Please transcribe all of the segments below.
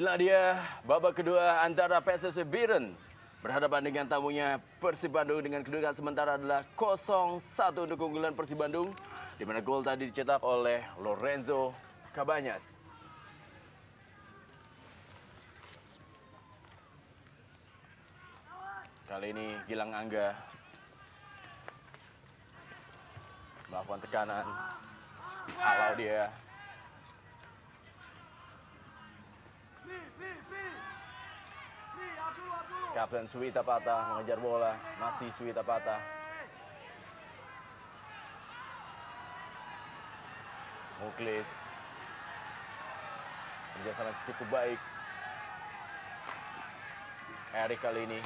inilah dia babak kedua antara PSSI Biren berhadapan dengan tamunya Persib Bandung dengan kedudukan sementara adalah 0-1 untuk keunggulan Persib Bandung, di mana gol tadi dicetak oleh Lorenzo Cabanyas. Kali ini Gilang Angga melakukan tekanan, halau dia. Kapten Suwita Patah mengejar bola, masih Suwita Patah. Muklis kerjasama cukup baik. Erik kali ini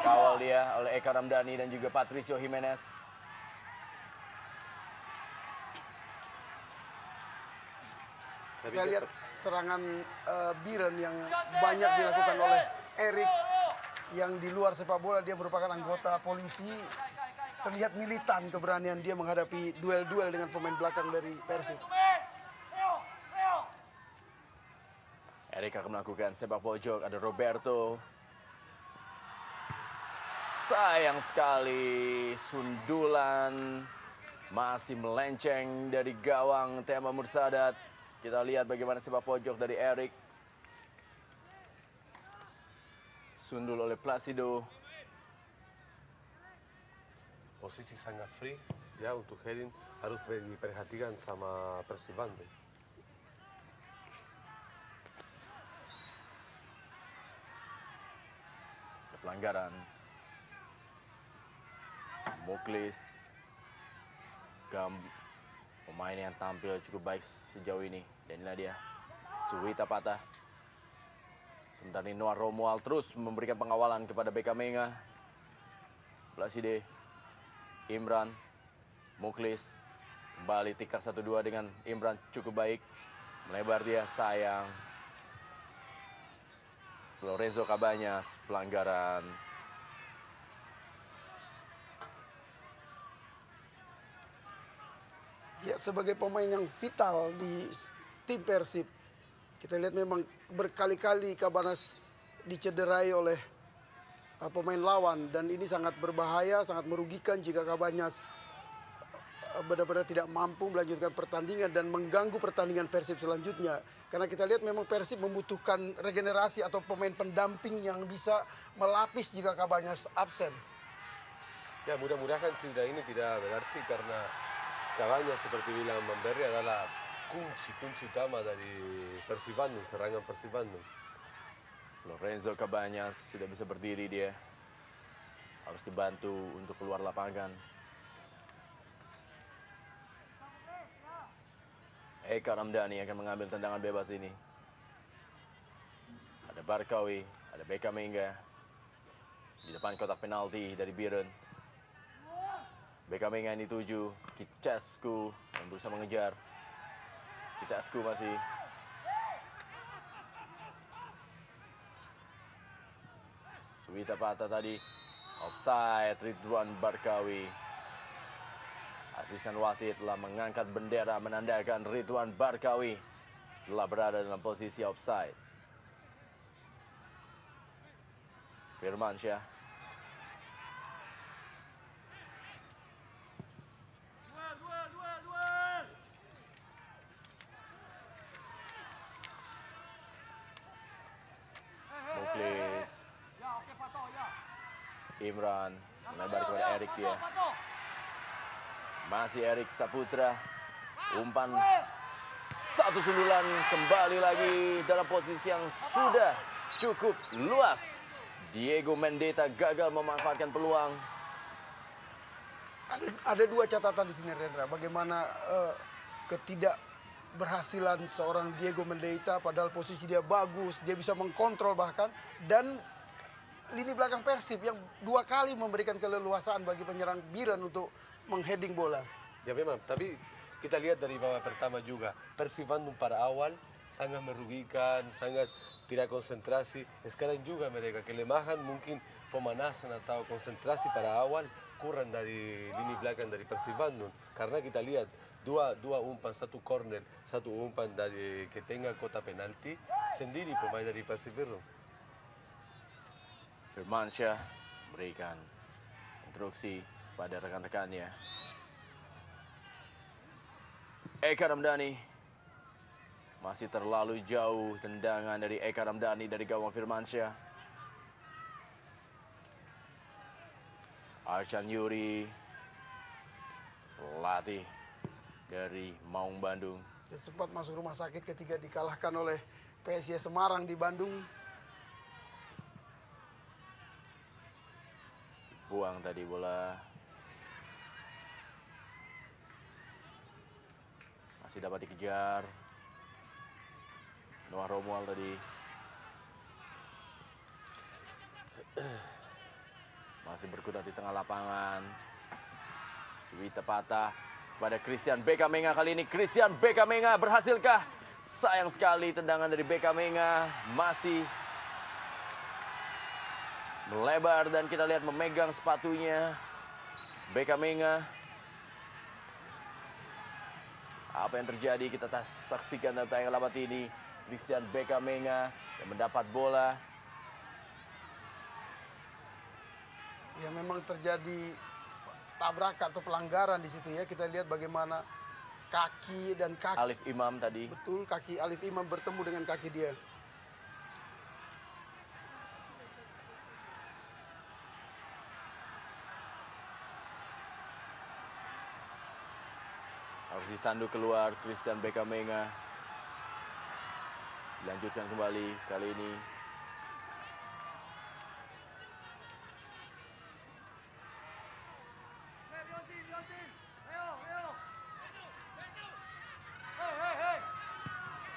kawal dia oleh Eka Ramdhani dan juga Patricio Jimenez. Kita lihat serangan Biren yang banyak dilakukan oleh Erik, yang di luar sepak bola dia merupakan anggota polisi. Terlihat militan keberanian dia menghadapi duel-duel dengan pemain belakang dari Persib. Erik akan melakukan sepak pojok, ada Roberto. Sayang sekali, sundulan masih melenceng dari gawang Tema Mursadat. Kita lihat bagaimana sepak pojok dari Erik. Sundul oleh Placido. Posisi sangat free ya untuk heading, harus diperhatikan sama Persib Bandung. Pelanggaran. Muklis. Pemain yang tampil cukup baik sejauh ini. Dan inilah dia, Suwita Patah. Sementara ini Noah Romuald terus memberikan pengawalan kepada Beka Menga. Placide, Imran, Muklis. Kembali tikar 1-2 dengan Imran cukup baik. Melebar dia, sayang. Lorenzo Cabanyas, pelanggaran. Ya, sebagai pemain yang vital di tim Persib, kita lihat memang berkali-kali Cabanyas dicederai oleh pemain lawan, dan ini sangat berbahaya, sangat merugikan jika Cabanyas benar-benar tidak mampu melanjutkan pertandingan dan mengganggu pertandingan Persib selanjutnya. Karena kita lihat memang Persib membutuhkan regenerasi atau pemain pendamping yang bisa melapis jika Cabanyas absen. Ya, mudah-mudahan cedera ini tidak berarti, karena Cabanyas seperti bilang Memberi adalah kunci utama dari Persib Bandung, serangan Persib Bandung. Lorenzo Cabanyas sudah bisa berdiri dia. Harus dibantu untuk keluar lapangan. Eka Ramdhani akan mengambil tendangan bebas ini. Ada Barkawi, ada Beka Menga. Di depan kotak penalti dari Biren. Beka Menga ini tuju, Cicescu yang berusaha mengejar. Cicescu masih. Suwita Patah tadi. Offside, Ridwan Barkawi. Asisten wasit telah mengangkat bendera menandakan Ridwan Barkawi telah berada dalam posisi offside. Firmansyah. Muklis. Imran melebar kepada Erik dia. Masih Erik Saputra. Umpan satu sundulan, kembali lagi dalam posisi yang sudah cukup luas. Diego Mendeta gagal memanfaatkan peluang. Ada dua catatan di sini, Rendra. Bagaimana ketidakberhasilan seorang Diego Mendeta, padahal posisi dia bagus, dia bisa mengkontrol bahkan, dan lini belakang Persib yang dua kali memberikan keleluasaan bagi penyerang Biren untuk mengheading bola. Ya memang, tapi kita lihat dari babak pertama juga, Persib Bandung pada awal sangat merugikan, sangat tidak konsentrasi. Sekarang juga mereka kelemahan mungkin pemanasan atau konsentrasi pada awal, kurang dari lini belakang dari Persib Bandung. Karena kita lihat dua umpan, satu corner, satu umpan dari ke tengah kota penalti, sendiri pemain dari Persib Bandung. Firmansyah berikan instruksi pada rekan-rekannya. Eka Ramdhani. Masih terlalu jauh tendangan dari Eka Ramdhani dari gawang Firmansyah. Arcan Yuri. Pelatih dari Maung Bandung. Dan sempat masuk rumah sakit ketika dikalahkan oleh PSIS Semarang di Bandung. Buang tadi bola. Masih dapat dikejar. Noah Romuald tadi. Masih berkutat di tengah lapangan. Suwita patah pada Christian Bekamenga kali ini. Christian Bekamenga berhasilkah? Sayang sekali tendangan dari Bekamenga masih melebar dan kita lihat memegang sepatunya Bekamenga. Apa yang terjadi kita saksikan dalam tayangan labat ini. Christian Bekamenga yang mendapat bola. Ya memang terjadi tabrakan atau pelanggaran di situ ya. Kita lihat bagaimana kaki dan kaki. Alif Imam tadi. Betul, kaki Alif Imam bertemu dengan kaki dia. Harus ditanduk keluar Christian Bekamenga. Dilanjutkan kembali kali ini.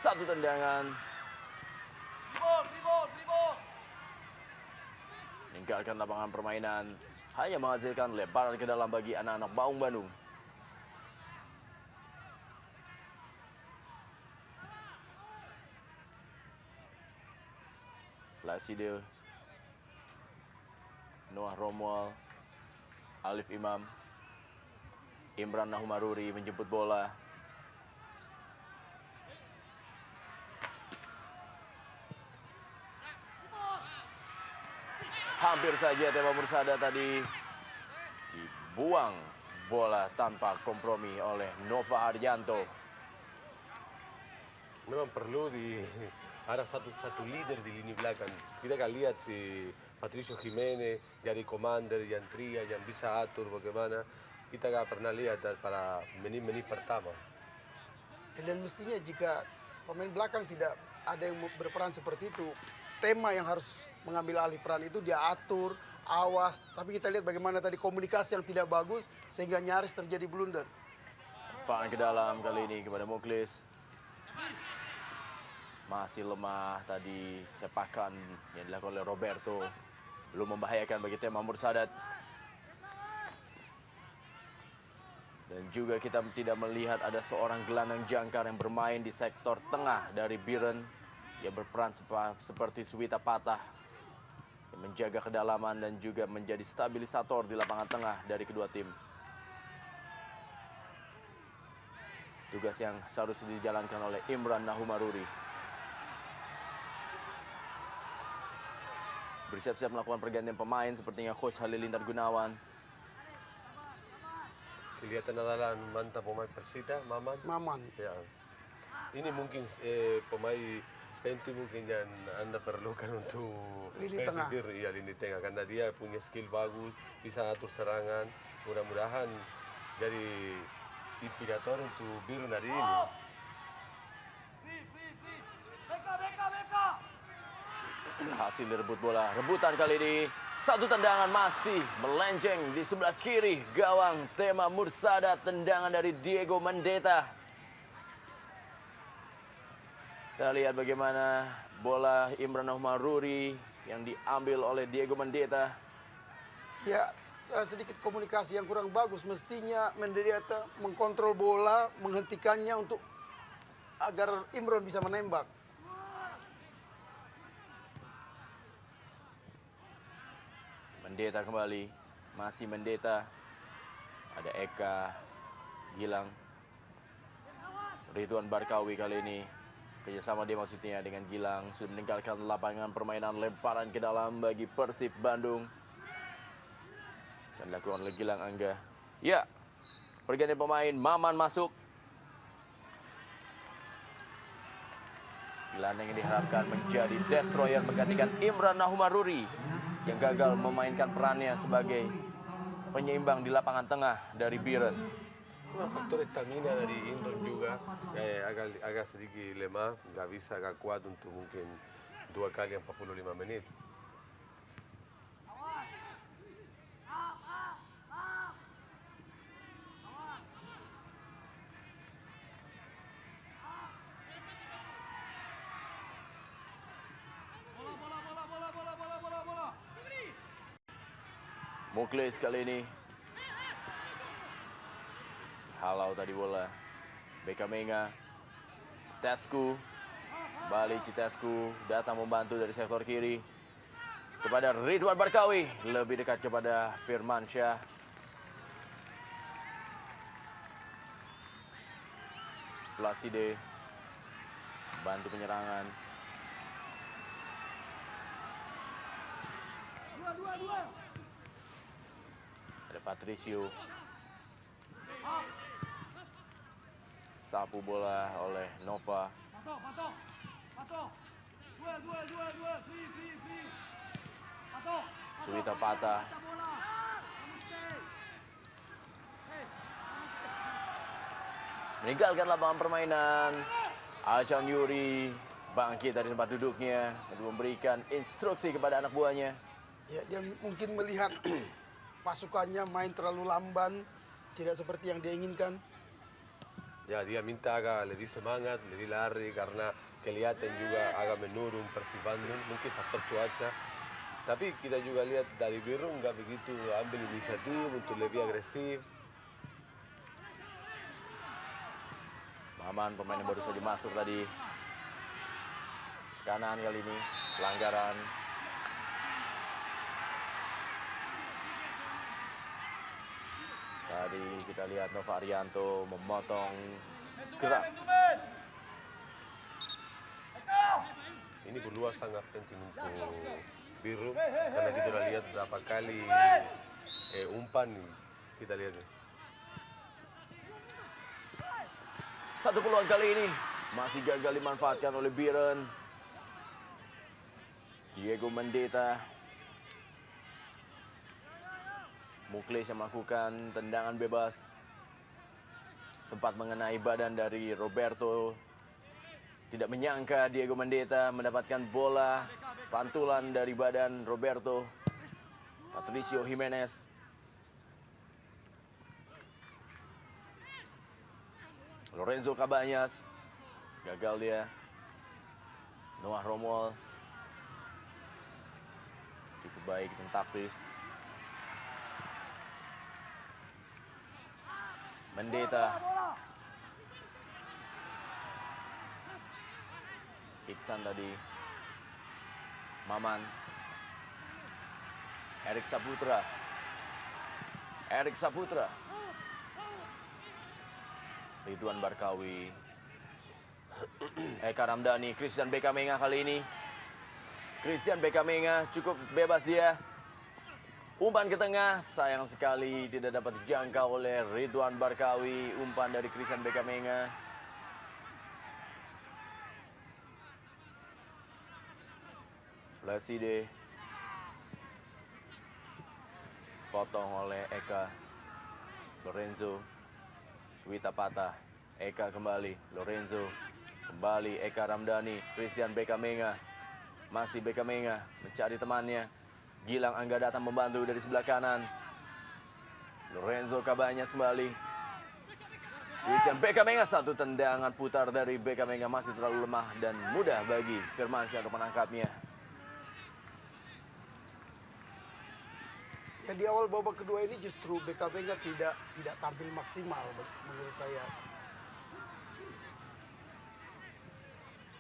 Satu tendangan. Meninggalkan lapangan permainan. Hanya menghasilkan lebaran ke dalam bagi anak-anak Maung Bandung. Placido, Noah Romuald, Alif Imam, Imran Nahumaruri menjemput bola. Hampir saja Tema Mursada tadi dibuang bola tanpa kompromi oleh Nova Haryanto. Memang perlu ada satu leader di lini belakang. Kita kan lihat si Patricio Jimenez jadi commander yang tria, yang bisa atur bagaimana. Kita nggak pernah lihat pada menit-menit pertama. Dan mestinya jika pemain belakang tidak ada yang berperan seperti itu, Tema yang harus mengambil alih peran itu dia atur, awas. Tapi kita lihat bagaimana tadi komunikasi yang tidak bagus sehingga nyaris terjadi blunder. Pangan ke dalam kali ini kepada Muklis. Masih lemah tadi sepakan yang dilakukan oleh Roberto. Belum membahayakan bagi Tema Mursadat. Dan juga kita tidak melihat ada seorang gelandang jangkar yang bermain di sektor tengah dari Biren. Yang berperan seperti Suwita Patah. Yang menjaga kedalaman dan juga menjadi stabilisator di lapangan tengah dari kedua tim. Tugas yang seharusnya dijalankan oleh Imran Nahumaruri. Bersiap-siap melakukan pergantian pemain sepertinya Coach Halilintar Gunawan. Kelihatan adalah mantan pemain Persita, Maman. Ya. Ini mungkin pemain penting mungkin yang Anda perlukan untuk Lini tengah. ya, lini tengah. Karena dia punya skill bagus, bisa atur serangan. Mudah-mudahan jadi inspirator untuk Biren hari ini. Hasil direbut bola. Rebutan kali ini. Satu tendangan masih melenceng di sebelah kiri gawang Tema Mursada. Tendangan dari Diego Mendeta. Kita lihat bagaimana bola Imran Nahumaruri yang diambil oleh Diego Mendeta. Ya, sedikit komunikasi yang kurang bagus. Mestinya Mendeta mengkontrol bola, menghentikannya untuk agar Imron bisa menembak. Mendeta kembali masih Mendeta. Ada Eka, Gilang, Ridwan Barkawi kali ini. Kerjasama dia maksudnya dengan Gilang. Sudah meninggalkan lapangan permainan, lemparan ke dalam bagi Persib Bandung. Dan dilakukan oleh Gilang Angga. Ya, pergantian pemain, Maman masuk. Gelandang yang diharapkan menjadi destroyer menggantikan Imran Nahumaruri yang gagal memainkan perannya sebagai penyeimbang di lapangan tengah dari Biren. Faktor stamina dari Imran juga agak sedikit lemah, nggak bisa agak kuat untuk mungkin 2 kali 45 menit. Muklis kali ini. Halau tadi bola. Beka Menga. Citesku. Kembali Citesku. Datang membantu dari sektor kiri. Kepada Ridwan Barkawi. Lebih dekat kepada Firmansyah. Placide. Bantu penyerangan. Ada Patricio. Sapu bola oleh Nova. Suwita patah. Meninggalkan lapangan permainan. Achan Yuri bangkit dari tempat duduknya dan memberikan instruksi kepada anak buahnya. Ya, dia mungkin melihat pasukannya main terlalu lamban, tidak seperti yang dia inginkan. Ya, dia minta agak lebih semangat, lebih lari karena kelihatan juga agak menurun Persib Bandung, mungkin faktor cuaca. Tapi kita juga lihat dari Biru nggak begitu ambil inisiatif untuk lebih agresif. Maman pemain yang baru saja masuk tadi. Kanan kali ini, pelanggaran. Tadi kita lihat Nova Arianto memotong gerak. Ini peluang sangat penting untuk Biru karena kita udah lihat berapa kali umpan kita lihat. Satu peluang kali ini masih gagal dimanfaatkan oleh Biren. Diego Mendeta. Muklis yang melakukan tendangan bebas. Sempat mengenai badan dari Roberto. Tidak menyangka Diego Mendeta mendapatkan bola pantulan dari badan Roberto. Patricio Jimenez. Lorenzo Cabañas. Gagal dia. Noah Romuald. Cukup baik dan taktis. Mendeta. Iksan tadi. Maman. Erik Saputra. Ridwan Barkawi. Eka Ramdhani. Christian Beka Menga kali ini. Christian Beka Menga cukup bebas dia. Umpan ke tengah, sayang sekali tidak dapat dijangkau oleh Ridwan Barkawi. Umpan dari Christian Beka Menga. Placide. Potong oleh Eka. Lorenzo. Suwita patah. Eka kembali. Lorenzo. Kembali Eka Ramdhani. Christian Beka Menga. Masih Beka Menga mencari temannya. Gilang Angga datang membantu dari sebelah kanan. Lorenzo Cabañas kembali. Christian Beka Menga, satu tendangan putar dari Beka Menga masih terlalu lemah dan mudah bagi Firmansyah untuk menangkapnya. Ya, di awal babak kedua ini justru Beka Menga tidak tampil maksimal menurut saya.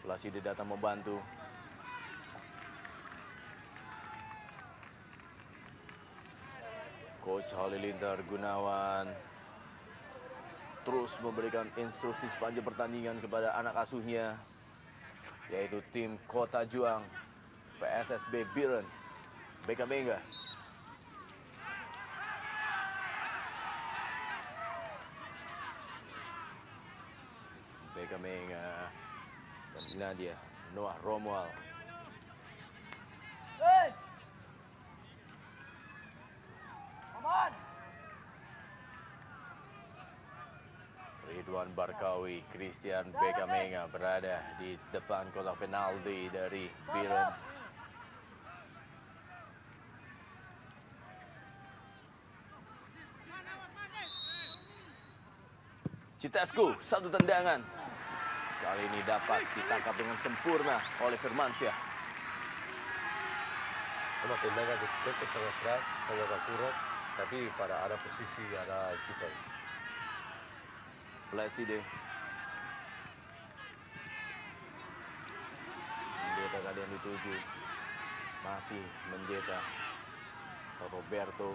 Placide datang membantu. Coach Halilintar Gunawan terus memberikan instruksi sepanjang pertandingan kepada anak asuhnya, yaitu tim Kota Juang, PSSB Biren, BK Mega. BK Mega dan inilah dia Noah Romuald. Ridwan Barkawi, Christian BK Mega berada di depan kotak penalti dari Biren. Citescu, satu tendangan. Kali ini dapat ditangkap dengan sempurna oleh Firmansyah. Memang tendangan de Chiteco sangat keras, sangat akurat, tapi pada arah posisi arah kiper. Pleside. Menjeta tadi yang dituju. Masih Menjeta. Roberto.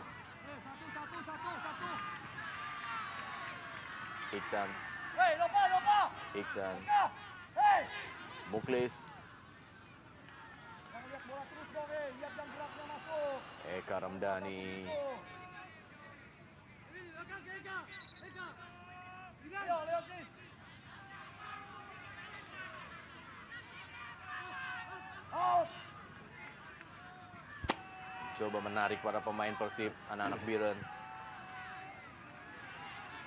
Iksan. Iksan. Muklis. Eka Ramdhani. Coba menarik para pemain Persib, anak-anak Biren.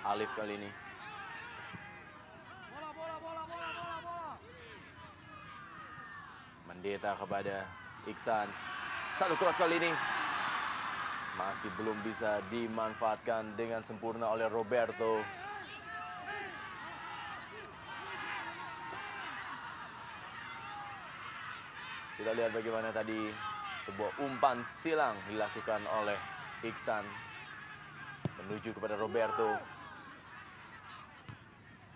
Alif kali ini. Mendeta kepada Iksan. Satu cross kali ini. Masih belum bisa dimanfaatkan dengan sempurna oleh Roberto. Kita lihat bagaimana tadi sebuah umpan silang dilakukan oleh Iksan menuju kepada Roberto.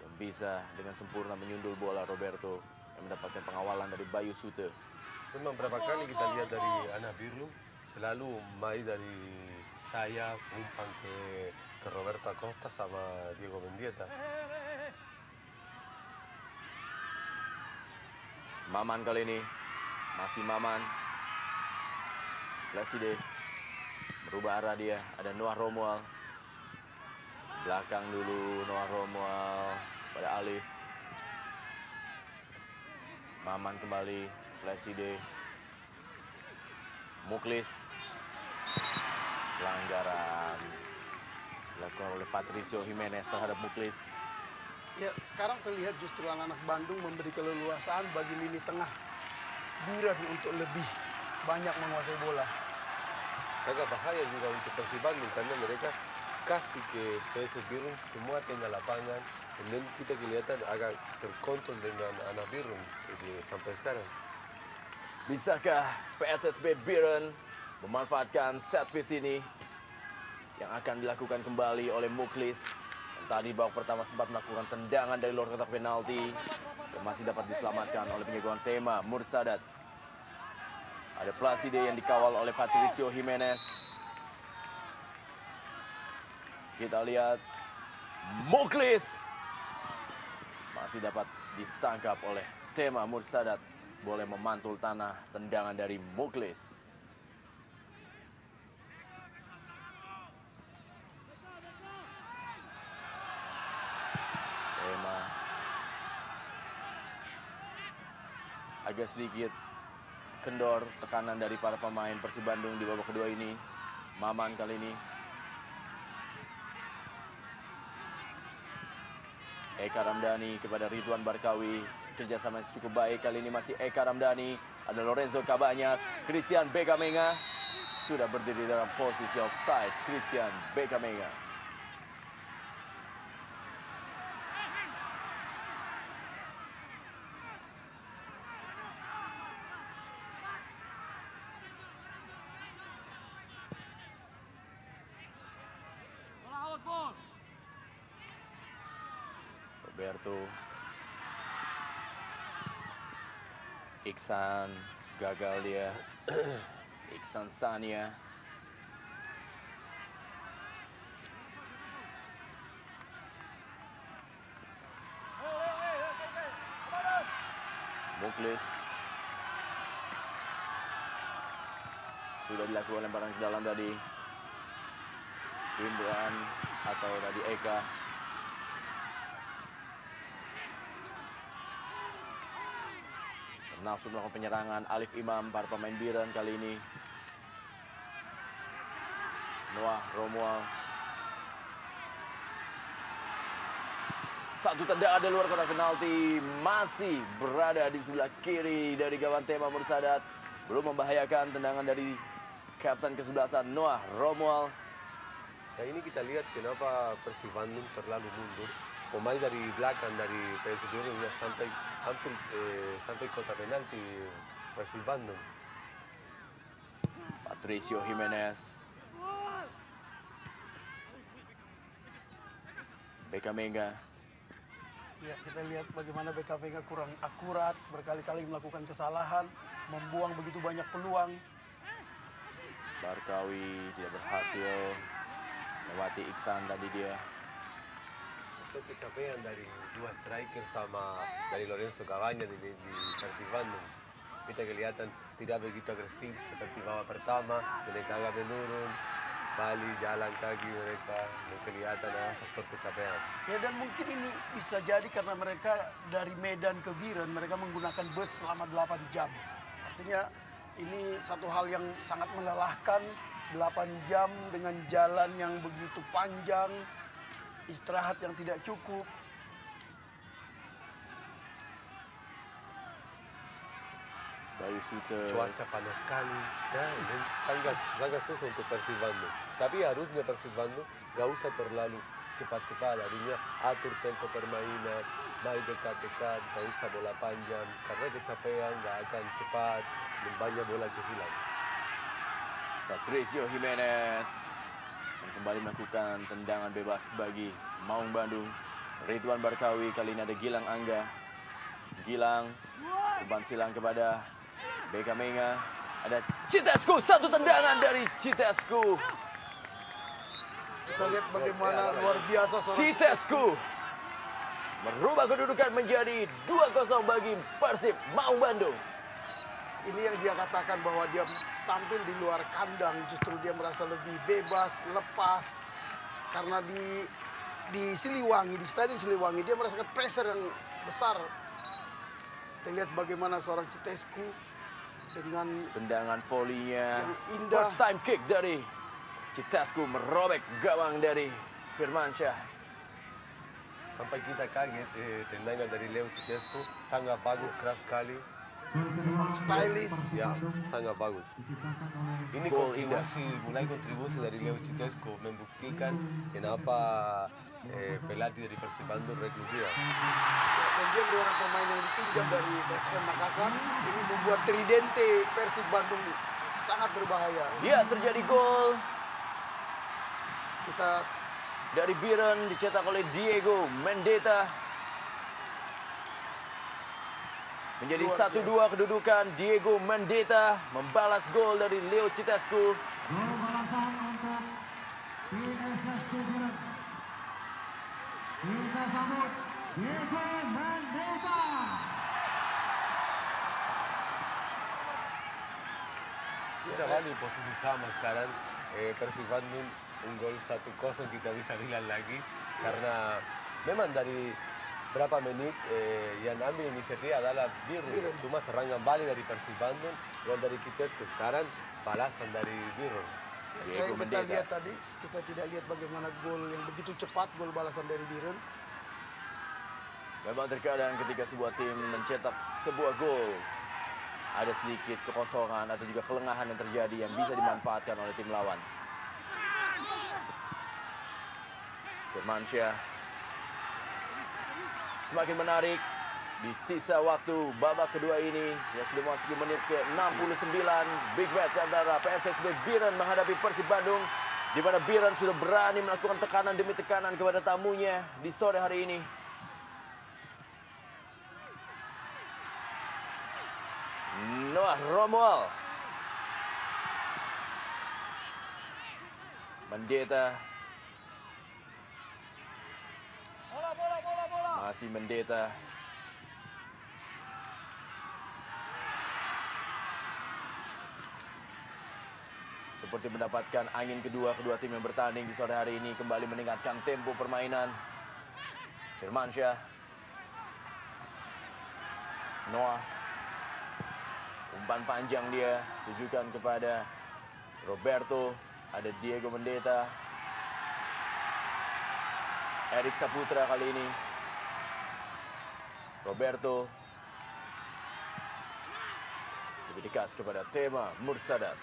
Dan bisa dengan sempurna menyundul bola Roberto yang mendapatkan pengawalan dari Bayu Sute. Memang berapa kali kita lihat dari anak biru selalu main dari saya umpan ke Roberto Acosta sama Diego Mendieta. Maman kali ini, masih Maman. Pleside berubah arah dia, ada Noah Romuald. Belakang dulu Noah Romuald pada Alif. Maman kembali, Pleside. Muklis. Pelanggaran dilakukan oleh Patricio Jimenez terhadap Muklis. Ya, sekarang terlihat justru anak-anak Bandung memberi keleluasaan bagi lini tengah Biren untuk lebih banyak menguasai bola. Sangat bahaya juga untuk Persib Bandung karena mereka kasih ke PS Biren semua tengah lapangan, dan kita kelihatan agak terkontrol dengan anak Biren sampai sekarang. Bisakah PSSB Biren memanfaatkan set piece ini yang akan dilakukan kembali oleh Muklis yang tadi babak pertama sempat melakukan tendangan dari luar kotak penalti dan masih dapat diselamatkan oleh penjagaan tema Mursadat. Ada Placide yang dikawal oleh Patricio Jimenez. Kita lihat Muklis masih dapat ditangkap oleh tema Mursadat. Boleh memantul tanah tendangan dari Muklis. Tema agak sedikit kendor tekanan dari para pemain Persib Bandung di babak kedua ini. Maman kali ini. Eka Ramdhani kepada Ridwan Barkawi. Kerjasama yang cukup baik. Kali ini masih Eka Ramdhani. Ada Lorenzo Cabanyas. Christian BK Mega. Sudah berdiri dalam posisi offside. Christian BK Mega. Roberto. Iksan gagal dia. Iksan Sania. Muklis. Sudah dilakukan lemparan ke dalam tadi. Imran atau tadi Eka. Nafsu melakukan penyerangan. Alif Imam, para pemain Biren kali ini. Noah Romual. Satu tendangan dari luar kotak penalti. Masih berada di sebelah kiri dari gawang Tema Mursadat. Belum membahayakan tendangan dari kapten kesebelasan Noah Romual. Nah ini kita lihat kenapa Persib Bandung terlalu mundur. Pemain dari belakang dari PSB ya sampai hampir sampai kotak penalti Persib Bandung. Patricio Jimenez. Beka Menga. Ya, kita lihat bagaimana BKP kurang akurat, berkali-kali melakukan kesalahan, membuang begitu banyak peluang. Barkawi tidak berhasil melewati Iksan tadi dia. Itu kecapean dari dua striker sama dari Lorenzo Cavagna di Persib Bandung. Kita kelihatan tidak begitu agresif seperti babak pertama, mereka agak menurun. Bali jalan kaki mereka, kelihatan faktor kecapean. Ya, dan mungkin ini bisa jadi karena mereka dari Medan ke Biren, mereka menggunakan bus selama 8 jam. Artinya ini satu hal yang sangat melelahkan, 8 jam dengan jalan yang begitu panjang, istirahat yang tidak cukup. Bayu Sute. Cuaca panas sekali, ya, ini sangat susah untuk Persib Bandung. Tapi harusnya Persib Bandung gak usah terlalu cepat-cepat, harusnya atur tempo permainan, main dekat-dekat, gak usah bola panjang, karena kecapean gak akan cepat, dan banyak bola kehilang. Patricio Jimenez yang kembali melakukan tendangan bebas bagi Maung Bandung. Ridwan Barkawi, kali ini ada Gilang Angga. Gilang, umpan silang kepada Beka Menga. Ada Citescu, satu tendangan dari Citescu. Kita lihat bagaimana luar biasa seorang Citescu merubah kedudukan menjadi 2-0 bagi Persib Maung Bandung. Ini yang dia katakan bahwa dia tampil di luar kandang, justru dia merasa lebih bebas, lepas. Karena di Siliwangi, di Stadion Siliwangi, dia merasakan pressure yang besar. Kita lihat bagaimana seorang Citescu dengan Tendangan volley-nya. yang indah. First time kick dari Citescu merobek gawang dari Firmansyah. Sampai kita kaget, tendangan dari Leo Citescu sangat bagus, keras sekali. stylish. Ya, sangat bagus. Ini Gol mulai kontribusi dari Leo Citescu membuktikan kenapa pelatih dari Persib Bandung rekrut dia. Dan dia merupakan pemain yang dipinjam dari PSM Makassar. Ini membuat tridente Persib Bandung sangat berbahaya. Ya, terjadi gol Kita dari Biren dicetak oleh Diego Mendeta. Menjadi Luar 1-2 kedudukan. Diego Mendeta membalas gol dari Leo Citescu. Balasan untuk PSSP Biren. Kita sambut Diego Mendeta. Kita balik posisi sama sekarang. Persib Bandung unggul 1-0, kita bisa bilang lagi. Karena memang dari berapa menit yang ambil inisiatif adalah Biren. Cuma serangan balik dari Persib Bandung, gol dari Citescu. Sekarang balasan dari Biren. Ya, Diego kita Mendeta. lihat tadi, kita tidak lihat bagaimana gol yang begitu cepat, gol balasan dari Biren. Memang terkadang ketika sebuah tim mencetak sebuah gol, ada sedikit kekosongan atau juga kelengahan yang terjadi yang bisa dimanfaatkan oleh tim lawan. Firmansyah semakin menarik di sisa waktu babak kedua ini yang sudah memasuki menit ke-69. Big match antara PSSB Biren menghadapi Persib Bandung, di mana Biren sudah berani melakukan tekanan demi tekanan kepada tamunya di sore hari ini. Noah Romual. Mendeta. Masih Mendeta. seperti mendapatkan angin kedua tim yang bertanding di sore hari ini, kembali meningkatkan tempo permainan. Firmansyah, Noah, umpan panjang dia tujukan kepada Roberto, ada Diego Mendeta, Erik Saputra kali ini, Roberto, lebih dekat kepada Tema Mursadat.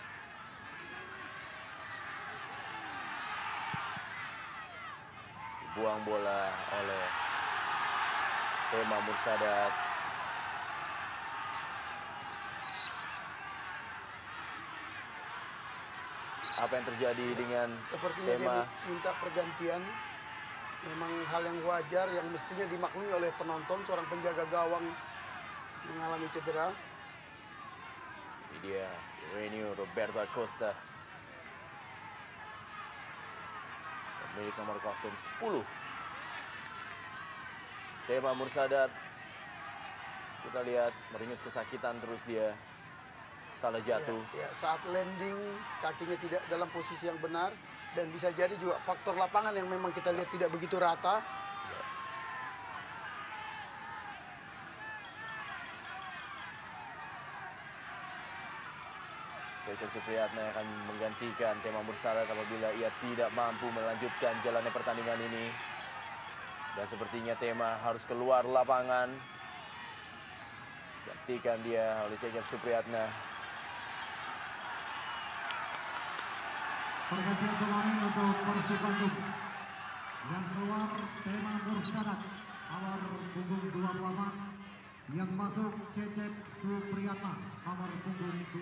Dibuang bola oleh Tema Mursadat. Apa yang terjadi dengan Sepertinya Tema? dia minta pergantian. Memang hal yang wajar yang mestinya dimaklumi oleh penonton. Seorang penjaga gawang mengalami cedera. Ini dia Renio Roberto Acosta, pemilik nomor kostum 10. Tema Mursadat, kita lihat meringis kesakitan terus dia, salah jatuh. Ya, saat landing kakinya tidak dalam posisi yang benar. Dan bisa jadi juga faktor lapangan yang memang kita lihat tidak begitu rata. Cecep Supriyatna akan menggantikan Tema Mursadat apabila ia tidak mampu melanjutkan jalannya pertandingan ini. Dan sepertinya Tema harus keluar lapangan. Gantikan dia oleh Cecep Supriyatna. Pergantian pemain untuk Persib Bandung. Yang keluar Tema Mursadat, nomor punggung 24. Yang masuk Cecep Supriyatna, nomor punggung 21.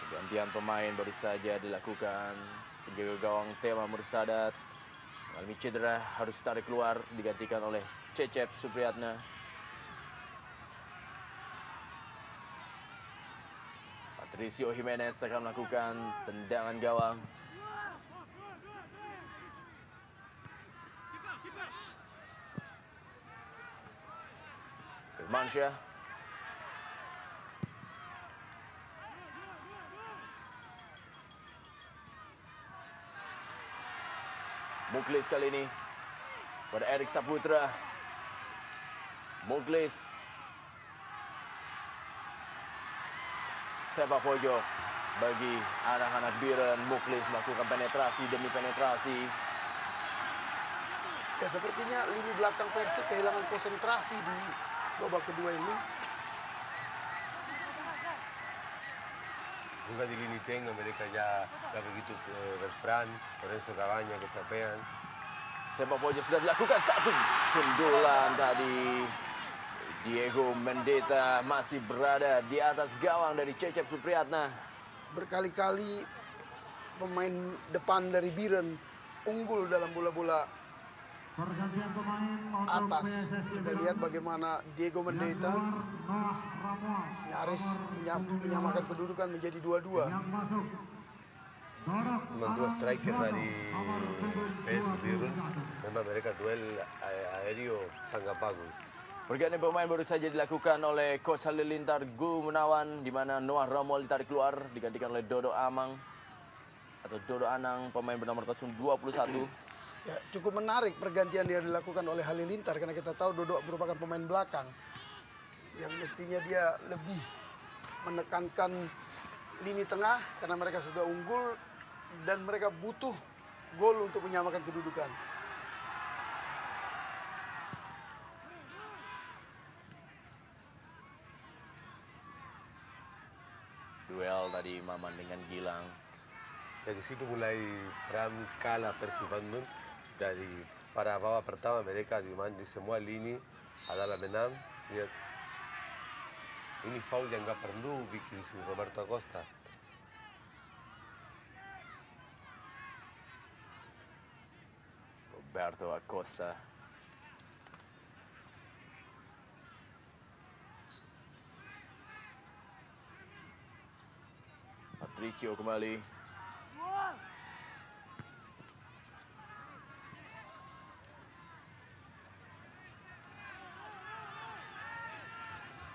Pergantian pemain baru saja dilakukan. Penjaga gawang Tema Mursadat mengalami cedera, harus tarik keluar, digantikan oleh Cecep Supriyatna. Patricio Jimenez akan melakukan tendangan gawang. Firmansyah. Muklis kali ini pada Erik Saputra. Muklis. Sepak pojok bagi anak-anak Biren. Muklis melakukan penetrasi demi penetrasi. Ya, sepertinya lini belakang Persib kehilangan konsentrasi di babak kedua ini. Juga di lini tengah mereka ya begitu berperan. Lorenzo Cabaña kecapean. Sepak pojok sudah dilakukan, satu sundulan tadi. Diego Mendeta masih berada di atas gawang dari Cecep Supriyatna. Berkali-kali pemain depan dari Biren unggul dalam bola-bola Pergantian pemain untuk atas. PSS Kita lihat bagaimana Diego Mendeta Noah Ramual, nyaris nomor punggung menyamakan kedudukan menjadi 2-2. Yang masuk Dodok Memang dua striker Anang dari Jono, nomor punggung PS Birun. 21. Memang mereka duel aéreo sangat bagus. Pergantian pemain baru saja dilakukan oleh Coach Halilintar Gumenawan, di mana Noah Ramual ditarik keluar, digantikan oleh Dodo Amang atau Dodo Anang, pemain bernomor kostum 21. Ya, cukup menarik pergantian yang dilakukan oleh Halilintar karena kita tahu Dodo merupakan pemain belakang yang mestinya dia lebih menekankan lini tengah karena mereka sudah unggul dan mereka butuh gol untuk menyamakan kedudukan. Duel tadi Maman dengan Gilang. Dari situ mulai peran kalah Persib Bandung. Dari para babak pertama mereka di semua lini adalah menang. Lihat, ini foul yang nggak perlu bikin si Roberto Acosta. Roberto Acosta. Patricio kembali.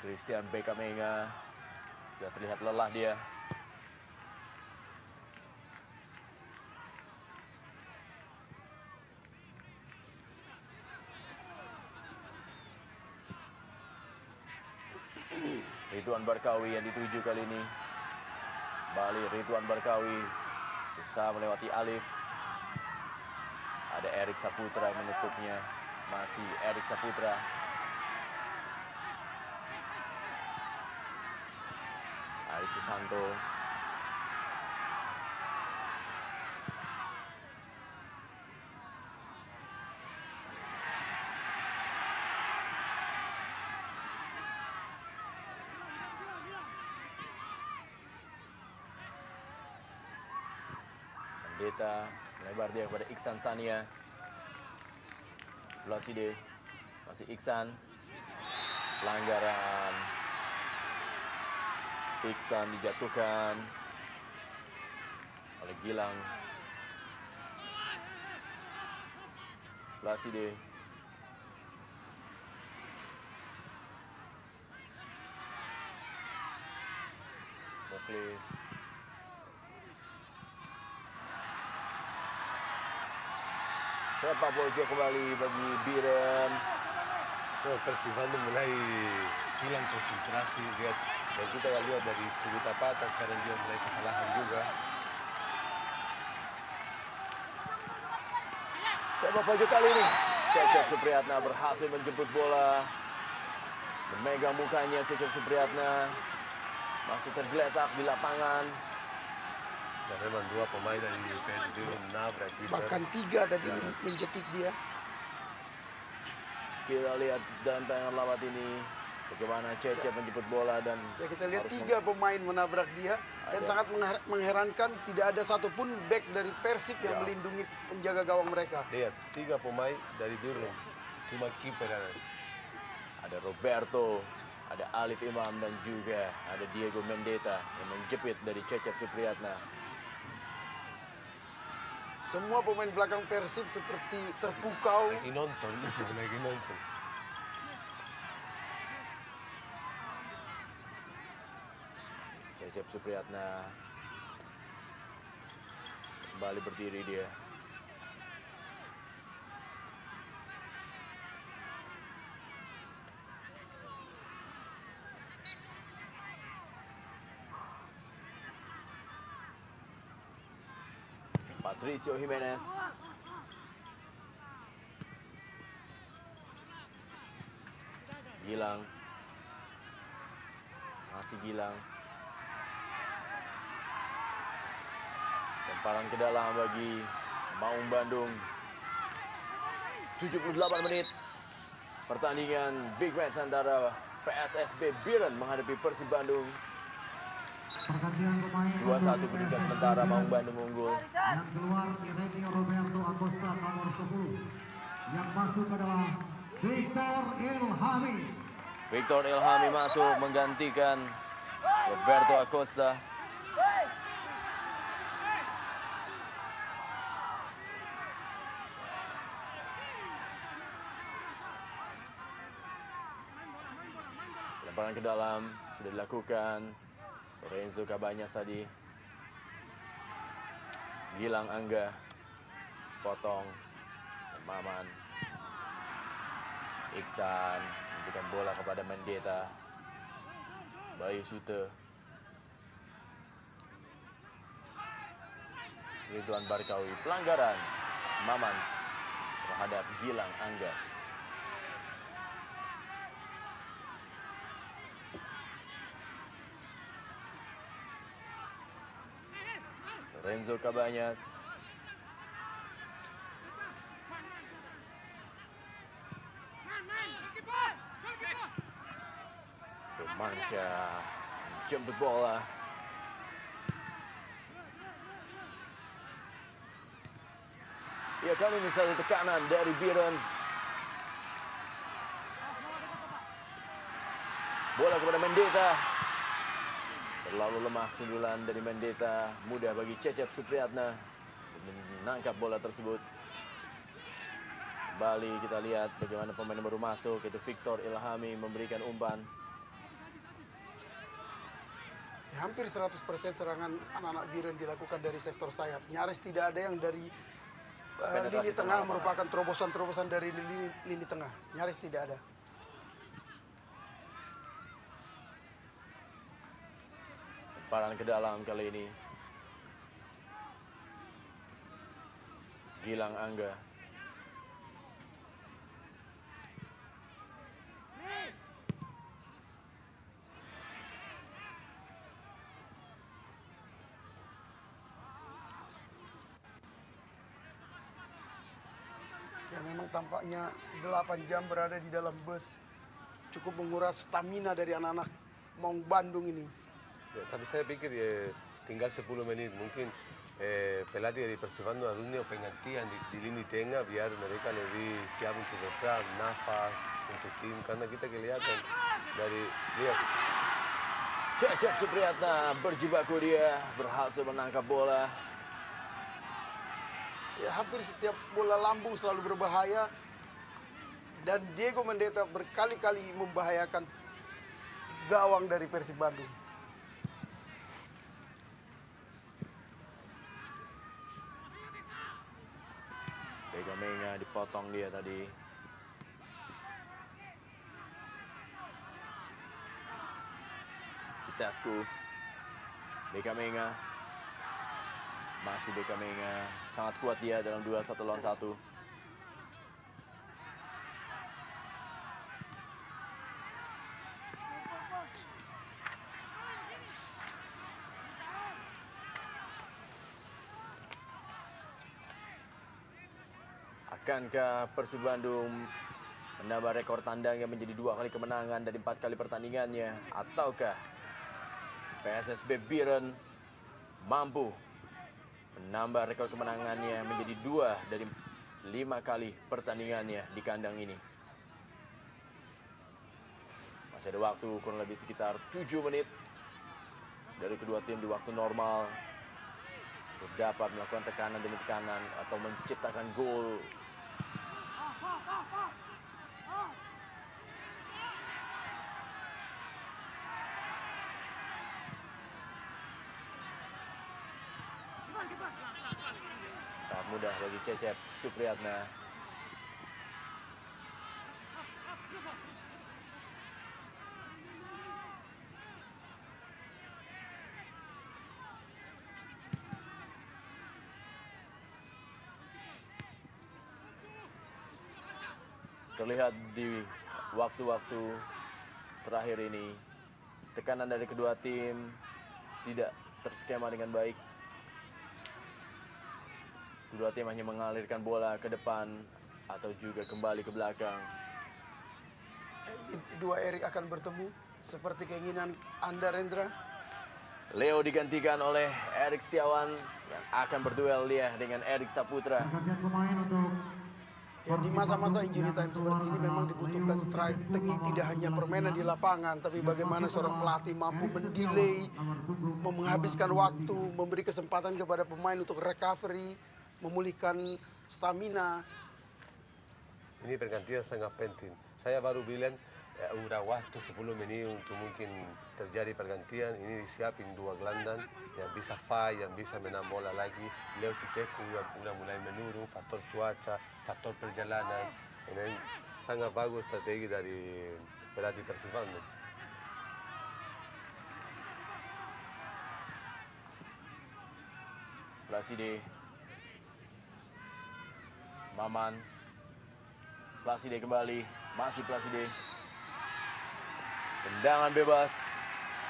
Christian Bekamenga sudah terlihat lelah dia. Ridwan Barkawi yang dituju kali ini. Kembali Ridwan Barkawi berusaha melewati Alif. Ada Erik Saputra yang menutupnya. Masih Erik Saputra. Ari Susanto. Mendeta melebar dia kepada Iksan Sania. Blaside, masih Iksan. Pelanggaran. Iksan dijatuhkan oleh Gilang. Blaside. Muklis. Sepak pojok kembali bagi Biren. Persib Bandung mulai hilang konsentrasi. Lihat, dan kita lihat dari Sugi Tapata sekarang dia mulai kesalahan juga. Sepak pojok kali ini Cecep Supriyatna berhasil menjemput bola. Memegang mukanya Cecep Supriyatna. Masih tergeletak di lapangan. Dan memang dua pemain dari PSB menabrak kita. Bahkan 3 tadi menjepit dia. Kita lihat dan tayangan lawat ini bagaimana Cecep menjemput bola dan Ya kita lihat harus 3 pemain menabrak dia dan Ada. sangat mengherankan tidak ada satupun back dari Persib yang Ya. melindungi penjaga gawang mereka. Lihat, 3 pemain dari Birun. Cuma kiper ada. ada Roberto, ada Alif Imam dan juga ada Diego Mendeta yang menjepit dari Cecep Supriyatna. Semua pemain belakang Persib seperti terpukau. Lagi nonton, lagi nonton. Cecep Supriyatna kembali berdiri dia. Patricio Jimenez. Gilang. Masih Gilang. Lemparan ke dalam bagi Maung Bandung. 78 menit. Pertandingan big match antara PSSB Biren menghadapi Persib Bandung. Pergantian pemain 2-1 kedudukan sementara Maung Bandung unggul. yang keluar Irene Roberto Acosta nomor 10. Yang masuk adalah Victor Ilhami. Victor Ilhami masuk menggantikan Roberto Acosta. Lemparan ke dalam sudah dilakukan. Lorenzo Cabanyas tadi. Gilang Angga. Potong. Maman. Iksan memberikan bola kepada Mendeta. Bayu Sute. Ridwan Barkawi. Pelanggaran Maman terhadap Gilang Angga. Lorenzo Cabanyas. Firmansyah jemput bola. Ya, kali ini satu tekanan dari Biren. Bola kepada Mendeta. Terlalu lemah sundulan dari Mendeta. Mudah bagi Cecep Supriyatna menangkap bola tersebut. Kembali kita lihat bagaimana pemain baru masuk, yaitu Victor Ilhami memberikan umpan. Ya, hampir 100% serangan anak-anak Biren dilakukan dari sektor sayap. Nyaris tidak ada yang dari lini tengah merupakan terobosan-terobosan dari lini tengah. Nyaris tidak ada. Lemparan ke dalam kali ini. Gilang Angga. Ya memang tampaknya 8 jam berada di dalam bus cukup menguras stamina dari anak-anak Maung Bandung ini. Ya, tapi saya pikir ya, tinggal 10 menit mungkin pelatih dari Persibandung harusnya penggantian di lini tengah biar mereka lebih siap untuk berperan, nafas untuk tim karena kita kelihatan dari lihat Cecep Supriyatna berjibaku, dia berhasil menangkap bola. Ya hampir setiap bola lambung selalu berbahaya dan Diego Mendeta berkali-kali membahayakan gawang dari Persib Bandung. Beka Menga dipotong dia tadi. Citasku. Beka Menga. Masih Beka Menga. Sangat kuat dia dalam duel 1 lawan 1. Akankah Persib Bandung menambah rekor tandangnya menjadi 2 kali kemenangan dari 4 kali pertandingannya? Ataukah PSSB Biren mampu menambah rekor kemenangannya menjadi 2 dari 5 kali pertandingannya di kandang ini? Masih ada waktu kurang lebih sekitar 7 menit dari kedua tim di waktu normal untuk dapat melakukan tekanan demi tekanan atau menciptakan gol. Sangat mudah bagi Cecep Supriyatna. Terlihat di waktu-waktu terakhir ini, tekanan dari kedua tim tidak terskema dengan baik. Kedua tim hanya mengalirkan bola ke depan atau juga kembali ke belakang. Ini dua Erik akan bertemu seperti keinginan Anda, Rendra. Leo digantikan oleh Erik Setiawan yang akan berduel dia dengan Erik Saputra. Pergantian pemain untuk Ya, di masa-masa injury time seperti ini memang dibutuhkan strategi tidak hanya permainan di lapangan, tapi bagaimana seorang pelatih mampu mendelay, menghabiskan waktu, memberi kesempatan kepada pemain untuk recovery, memulihkan stamina. ini pergantian sangat penting. Saya baru bilang udah waktu 10 menit untuk mungkin terjadi pergantian. Ini disiapin 2 gelandang yang bisa fight, yang bisa menang bola lagi. Leo Citescu udah mulai menurun, faktor cuaca, faktor perjalanan. Ini sangat bagus strategi dari pelatih Persib Bandung. Plaside, Maman, Plaside kembali, masih Plaside. Tendangan bebas,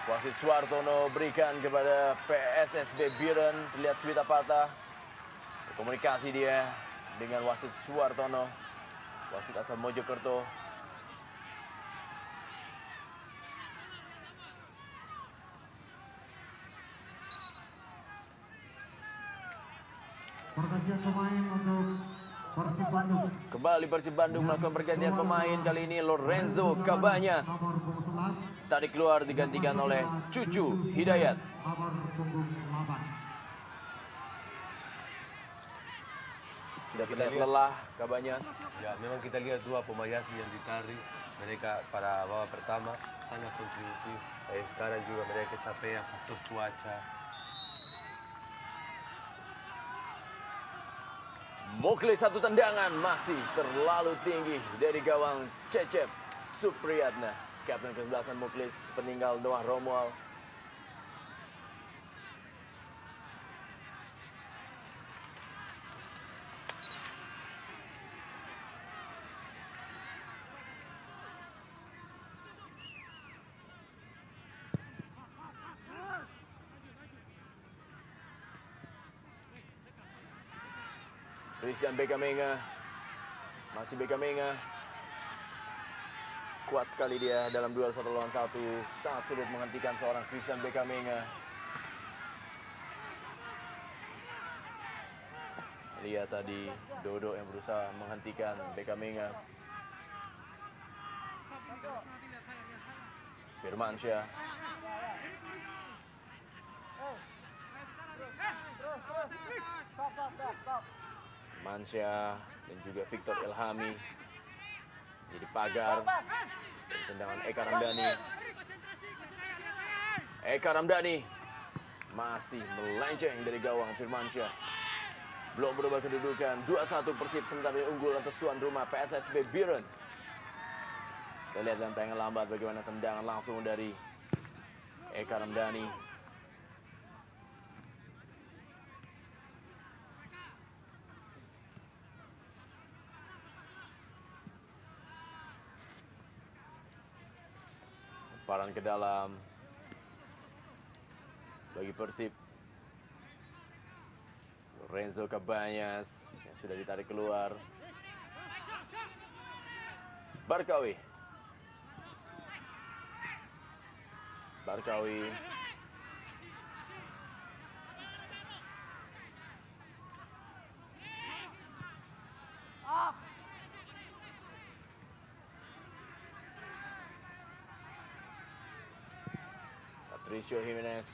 wasit Suartono berikan kepada PSSB Biren. Terlihat Swita Patah, komunikasi dia dengan wasit Suartono, wasit asal Mojokerto. pergantian pemain untuk Persib Bandung. Kembali Persib Bandung melakukan pergantian pemain, kali ini Lorenzo Cabanyas. Nomor punggung 11, Tadi keluar digantikan oleh Cucu Hidayat. nomor punggung 8. Sudah terlihat lelah Cabanyas. Ya, memang kita lihat 2 pemain asing yang ditarik. Mereka pada babak pertama sangat kontributif. Sekarang juga mereka kecapean faktor cuaca. Muklis satu tendangan masih terlalu tinggi dari gawang Cecep Supriyatna. Kapten kesebelasan Muklis peninggal Noah Romuald. Christian Bekamenga. Masih Bekamenga. Kuat sekali dia dalam duel 1 lawan 1. Sangat sulit menghentikan seorang Christian Bekamenga. Lihat tadi Dodo yang berusaha menghentikan Bekamenga. Firmansyah. Firmansyah dan juga Victor Ilhami. Jadi pagar. Dan tendangan Eka Ramdhani. Eka Ramdhani masih melenceng dari gawang Firmansyah. Belum berubah kedudukan. 2-1 Persib sementara unggul atas tuan rumah PSSB Biren. Kita lihat dalam tayangan lambat bagaimana tendangan langsung dari Eka Ramdhani. Lemparan ke dalam bagi Persib. Renzo Cabañas yang sudah ditarik keluar. Barkawi. Patricio Jimenez.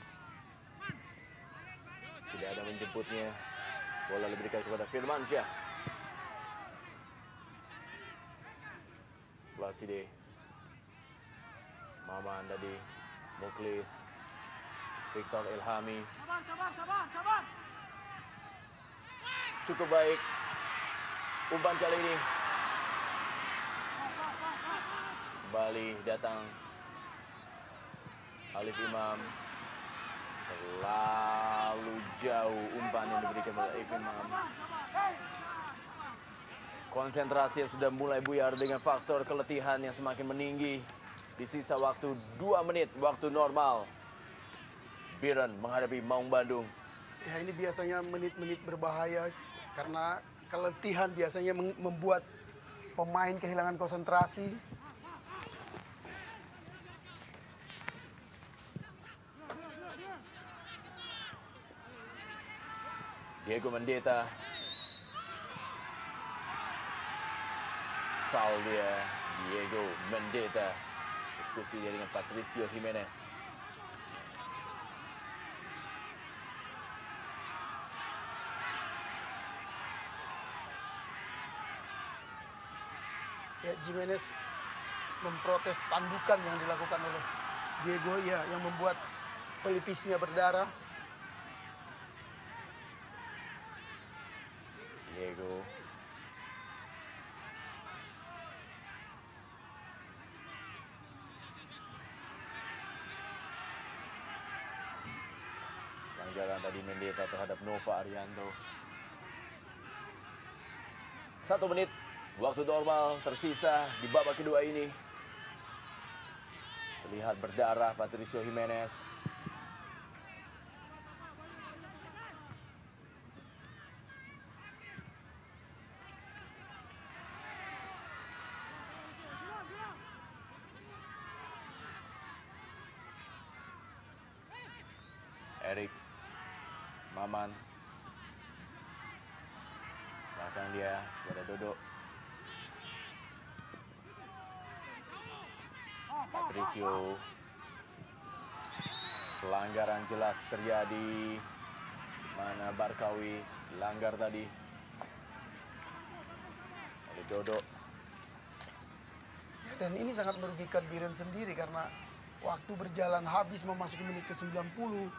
Tidak ada menjemputnya. Bola diberikan kepada Firmansyah. Placide. Maman tadi. Muklis. Victor Ilhami. Cukup baik. Umpan kali ini. Kembali datang Alif Imam. Terlalu jauh umpan yang diberikan oleh Alif Imam. Konsentrasi yang sudah mulai buyar dengan faktor keletihan yang semakin meninggi. Di sisa waktu 2 menit, waktu normal. Biren menghadapi Maung Bandung. Ya, ini biasanya menit-menit berbahaya karena keletihan biasanya membuat pemain kehilangan konsentrasi. Diego Mendeta. Foul dia, Diego Mendeta. Diskusi dia dengan Patricio Jimenez. Ya, Jimenez memprotes tandukan yang dilakukan oleh Diego, ya, yang membuat pelipisnya berdarah. Diego. Pelanggaran tadi Mendeta terhadap Nova Arianto. 1 menit waktu normal tersisa di babak kedua ini. Terlihat berdarah Patricio Jimenez. Erik Maman. Belakang dia kepada Dodo. Patricio. Pelanggaran jelas terjadi. Mana Barkawi langgar tadi oleh Dodo. Ya, dan ini sangat merugikan Biren sendiri karena waktu berjalan habis memasuki menit ke-90.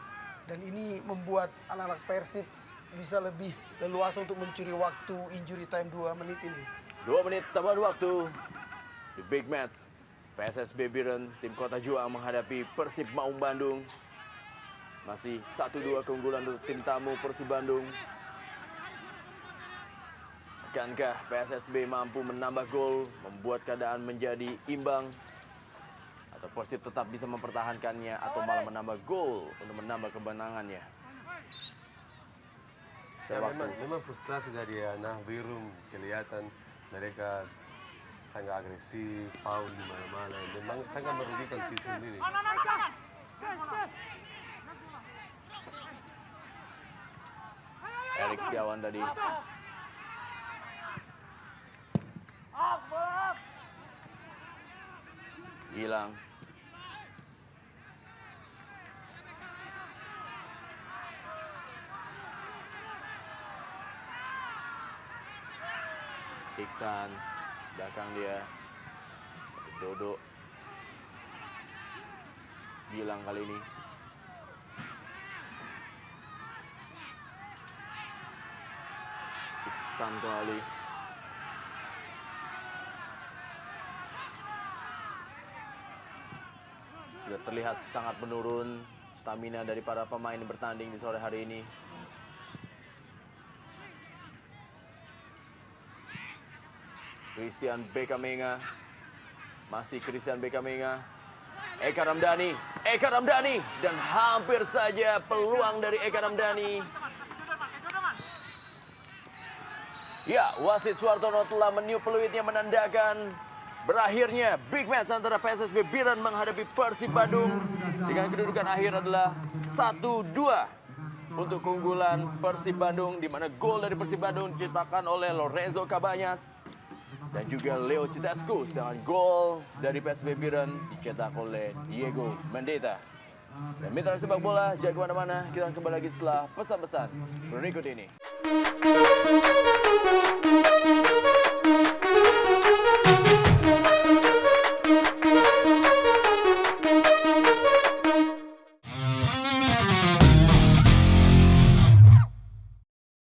Dan ini membuat anak-anak Persib bisa lebih leluasa untuk mencuri waktu injury time 2 menit ini. 2 menit tambahan waktu di big match. PSSB Biren, tim Kota Juang menghadapi Persib Maung Bandung. Masih 1-2 keunggulan untuk tim tamu Persib Bandung. Akankah PSSB mampu menambah gol, membuat keadaan menjadi imbang? Atau Persib tetap bisa mempertahankannya atau malah menambah gol untuk menambah kemenangannya? Ya, sewaktu. memang frustrasi dari anak biru kelihatan mereka sangat agresif, foul di mana-mana. Memang sangat merugikan tim sendiri. Erik Setiawan tadi. Hilang. Iksan, belakang dia. Dodo. Gilang kali ini. Iksan kembali. Sudah terlihat sangat menurun stamina dari para pemain yang bertanding di sore hari ini. Christian Bekamenga. Masih Christian Bekamenga. Eka Ramdhani. Eka Ramdhani. Dan hampir saja peluang dari Eka Ramdhani. Ya, wasit Suartono telah meniup peluitnya menandakan berakhirnya big match antara PSSB Biren menghadapi Persib Bandung. Dengan kedudukan akhir adalah 1-2 untuk keunggulan Persib Bandung, di mana gol dari Persib Bandung diciptakan oleh Lorenzo Cabañas dan juga Leo Citescu, sedangkan gol dari PSB Biren dicetak oleh Diego Mendeta. Dan mitra sepak bola, jangan kemana-mana, kita akan kembali lagi setelah pesan-pesan berikut ini.